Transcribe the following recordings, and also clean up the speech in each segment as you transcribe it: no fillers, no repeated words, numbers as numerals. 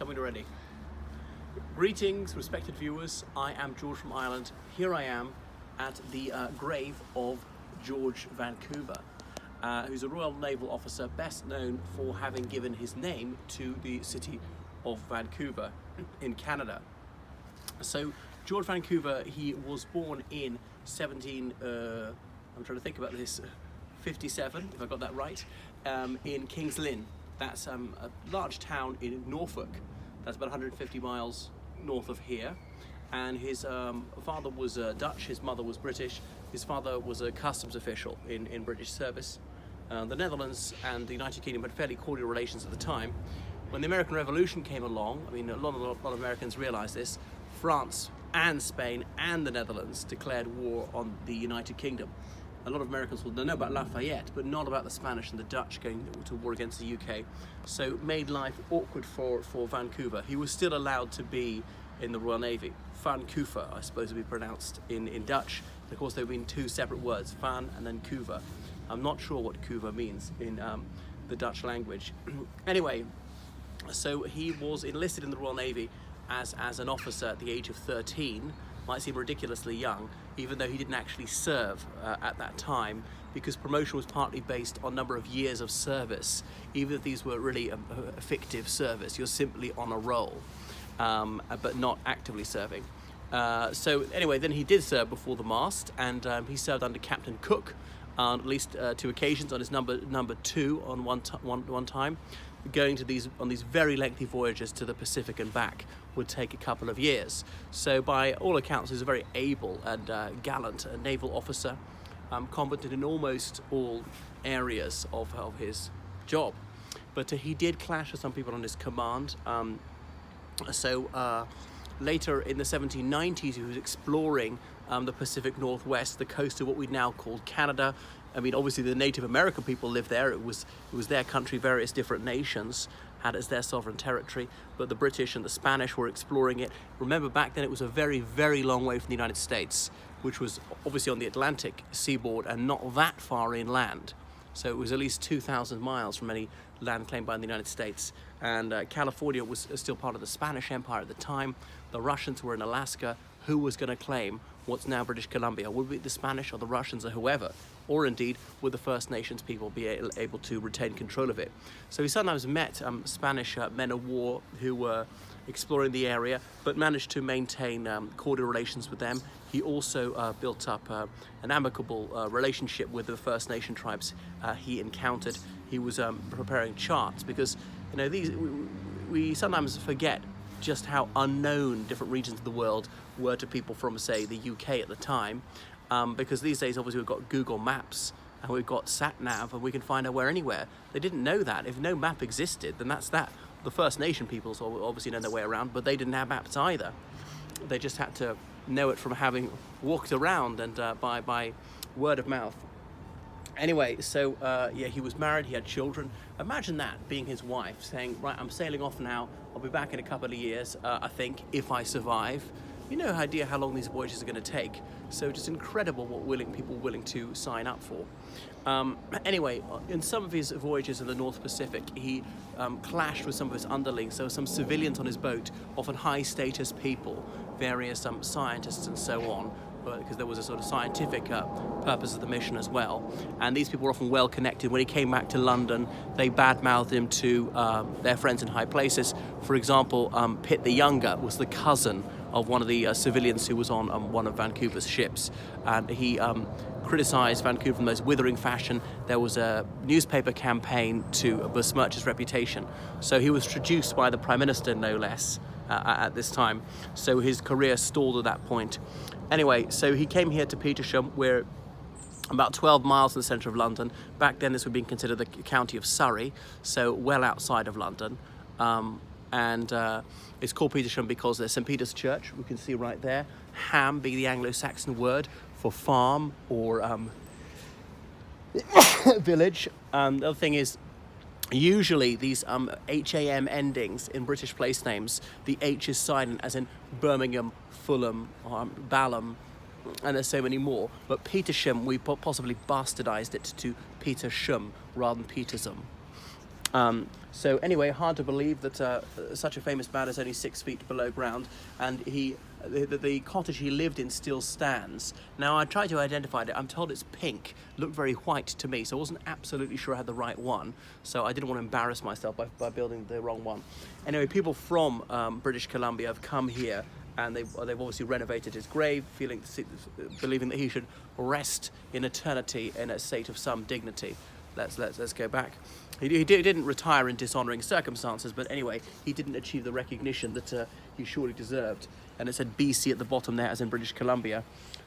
Tell me when you're ready. Greetings, respected viewers. I am George from Ireland. Here I am at the grave of George Vancouver, who's a Royal Naval officer best known for having given his name to the city of Vancouver in Canada. So George Vancouver, he was born in I'm trying to think about this, 57, if I got that right, in King's Lynn. That's a large town in Norfolk. That's about 150 miles north of here. And his father was Dutch, his mother was British. His father was a customs official in British service. The Netherlands and the United Kingdom had fairly cordial relations at the time. When the American Revolution came along, I mean, a lot of Americans realized this, France and Spain and the Netherlands declared war on the United Kingdom. A lot of Americans will know about Lafayette, but not about the Spanish and the Dutch going to war against the UK. So made life awkward for Vancouver. He was still allowed to be in the Royal Navy. Vancouver, I suppose, would be pronounced in Dutch. And of course, there have been two separate words, Van and then Couver. I'm not sure what Couver means in the Dutch language. Anyway, so he was enlisted in the Royal Navy as an officer at the age of 13. Might seem ridiculously young, even though he didn't actually serve at that time, because promotion was partly based on number of years of service. Even if these were really a fictive service, you're simply on a roll, but not actively serving. So anyway, then he did serve before the mast, and he served under Captain Cook on at least 2 occasions, on his number 2 on one time. Going to these very lengthy voyages to the Pacific and back would take a couple of years. So by all accounts, he's a very able and gallant naval officer, competent in almost all areas of his job. But he did clash with some people on his command. Later in the 1790s, he was exploring the Pacific Northwest, the coast of what we now call Canada. I mean, obviously the Native American people lived there. It was their country. Various different nations had it as their sovereign territory, but the British and the Spanish were exploring it. Remember, back then it was a very, very long way from the United States, which was obviously on the Atlantic seaboard and not that far inland. So it was at least 2,000 miles from any land claimed by the United States. And California was still part of the Spanish Empire at the time. The Russians were in Alaska. Who was going to claim what's now British Columbia? Would it be the Spanish or the Russians or whoever? Or indeed, would the First Nations people be able to retain control of it? So he sometimes met Spanish men of war who were exploring the area, but managed to maintain cordial relations with them. He also built up an amicable relationship with the First Nation tribes he encountered. He was preparing charts because, you know, we sometimes forget just how unknown different regions of the world were to people from, say, the UK at the time, because these days obviously we've got Google Maps and we've got sat-nav and we can find our way anywhere. They didn't know that. If no map existed, then that's that. The First Nation peoples obviously know their way around, but they didn't have maps either. They just had to know it from having walked around and by word of mouth. Anyway, so yeah, he was married, he had children. Imagine that, being his wife, saying, right, I'm sailing off now, I'll be back in a couple of years, I think, if I survive. You know idea how long these voyages are going to take. So just incredible what people willing to sign up for. Anyway, in some of his voyages in the North Pacific, he clashed with some of his underlings. So some civilians on his boat, often high status people, various scientists and so on, because there was a sort of scientific purpose of the mission as well. And these people were often well connected. When he came back to London, they badmouthed him to their friends in high places. For example, Pitt the Younger was the cousin of one of the civilians who was on one of Vancouver's ships. And he criticised Vancouver in the most withering fashion. There was a newspaper campaign to besmirch his reputation. So he was traduced by the Prime Minister, no less, at this time. So his career stalled at that point. Anyway, so he came here to Petersham. We're about 12 miles in the centre of London. Back then this would be considered the county of Surrey, so well outside of London. It's called Petersham because there's St. Peter's Church, we can see right there. Ham being the Anglo-Saxon word for farm or village. The other thing is, usually these HAM endings in British place names, the H is silent, as in Birmingham, Fulham, Balham, and there's so many more. But Petersham, we possibly bastardized it to Petersham rather than Petersham. So anyway, hard to believe that such a famous man is only 6 feet below ground, and the cottage he lived in still stands. Now I tried to identify it. I'm told it's pink. Looked very white to me, so I wasn't absolutely sure I had the right one. So I didn't want to embarrass myself by building the wrong one. Anyway, people from British Columbia have come here, and they've obviously renovated his grave, believing that he should rest in eternity in a state of some dignity. Let's go back. He didn't retire in dishonoring circumstances, but anyway, he didn't achieve the recognition that he surely deserved. And it said BC at the bottom there, as in British Columbia.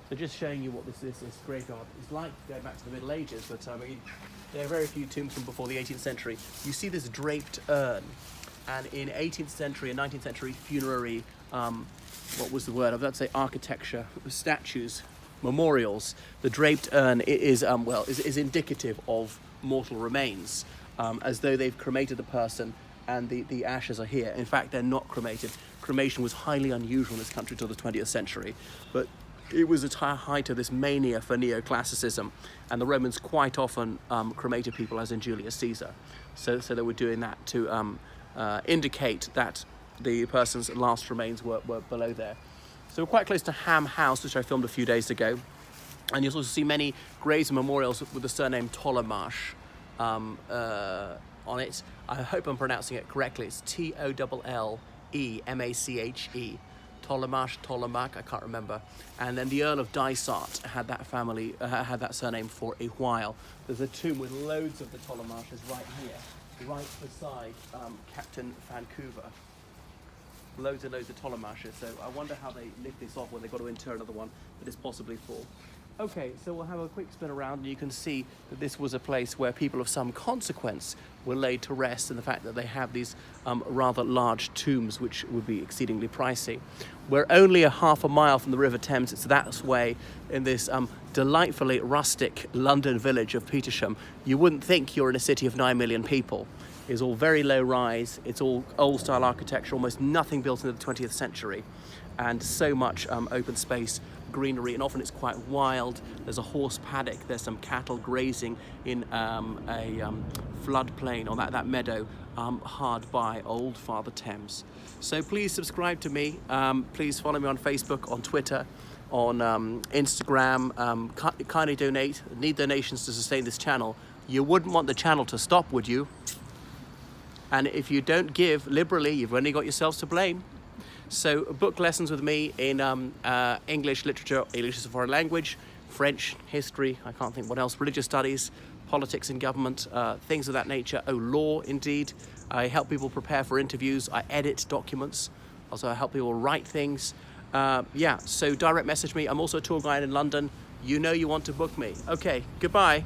So just showing you what this graveyard is like, going back to the Middle Ages. But I mean, there are very few tombs from before the 18th century. You see this draped urn, and in 18th century and 19th century funerary, what was the word? I was about to say architecture, statues, memorials. The draped urn is indicative of mortal remains, as though they've cremated the person and the ashes are here. In fact, they're not cremated. Cremation was highly unusual in this country until the 20th century, but it was the height of this mania for neoclassicism, and the Romans quite often cremated people, as in Julius Caesar. So they were doing that to indicate that the person's last remains were below there. So we're quite close to Ham House, which I filmed a few days ago, and you'll also see many graves and memorials with the surname Tollemache on it. I hope I'm pronouncing it correctly. It's Tollemache, Tollemache, I can't remember. And then the Earl of Dysart had that family, had that surname for a while. There's a tomb with loads of the Tollemaches right here, right beside Captain Vancouver. Loads and loads of Tollemaches. So I wonder how they lift this off when they've got to inter another one that is possibly full. Okay, so we'll have a quick spin around, and you can see that this was a place where people of some consequence were laid to rest, and the fact that they have these rather large tombs, which would be exceedingly pricey. We're only a half a mile from the River Thames. It's that way in this delightfully rustic London village of Petersham. You wouldn't think you're in a city of 9 million people. It's all very low rise. It's all old style architecture, almost nothing built into the 20th century, and so much open space, greenery, and often it's quite wild. There's a horse paddock, there's some cattle grazing in a floodplain on that meadow hard by Old Father Thames. So please subscribe to me, please follow me on Facebook, on Twitter, on Instagram, kindly donate. Need donations to sustain this channel. You wouldn't want the channel to stop, would you? And if you don't give liberally, you've only got yourselves to blame. So book lessons with me in English literature, English as a foreign language, French, history, I can't think what else, religious studies, politics and government, things of that nature. Oh, law, indeed. I help people prepare for interviews. I edit documents. Also, I help people write things. So direct message me. I'm also a tour guide in London. You know you want to book me. Okay, goodbye.